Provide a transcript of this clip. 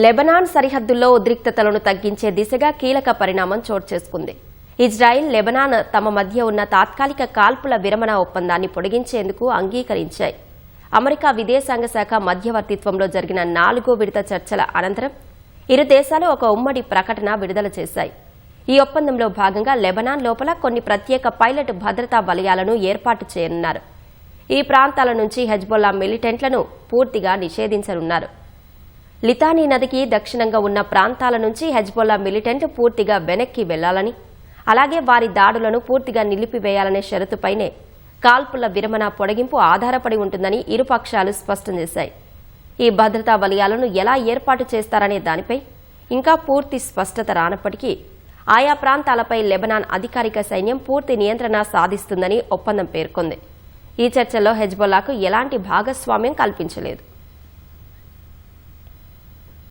Lebanon సరిహద్దుల్లో ఉద్రిక్తతలను తగ్గించే దిశగా కీలక పరిణామం చోటు చేసుకుంది. ఇజ్రాయిల్, లెబనాన్ తమ మధ్య ఉన్న తాత్కాలిక కాల్పుల విరమణ ఒప్పందాన్ని పొడిగించేందుకు అంగీకరించాయి. అమెరికా విదేశాంగ శాఖ మధ్యవర్తిత్వంలో జరిగిన 4వ విడత చర్చల అనంతరం ఇరు దేశాలు ఒక ఉమ్మడి ప్రకటన విడుదల చేశాయి. ఈ ఒప్పందంలో భాగంగా లెబనాన్ లోపల కొన్ని ప్రత్యేక పైలట్ భద్రతా వలయాలను ఏర్పాటు చేయనున్నారు. ఈ ప్రాంతాల నుంచి హెజ్బొల్లా మిలిటెంట్లను పూర్తిగా నిషేధించనున్నారు. లితానీ నదికి దక్షిణంగా ఉన్న ప్రాంతాల నుంచి హెజ్బొల్లా మిలిటెంట్ పూర్తిగా వెనక్కి వెళ్లాలని, అలాగే వారి దాడులను పూర్తిగా నిలిపివేయాలనే షరతుపైనే కాల్పుల విరమణ పొడిగింపు ఆధారపడి ఉంటుందని ఇరు పక్షాలు స్పష్టం చేశాయి. ఈ భద్రతా వలయాలను ఎలా ఏర్పాటు చేస్తారనే దానిపై ఇంకా పూర్తి స్పష్టత రానప్పటికీ ఆయా ప్రాంతాలపై లెబనాన్ అధికారిక సైన్యం పూర్తి నియంత్రణ సాధిస్తుందని ఒప్పందం పేర్కొంది. ఈ చర్చల్లో హెజ్బొల్లాకు ఎలాంటి భాగస్వామ్యం కల్పించలేదు.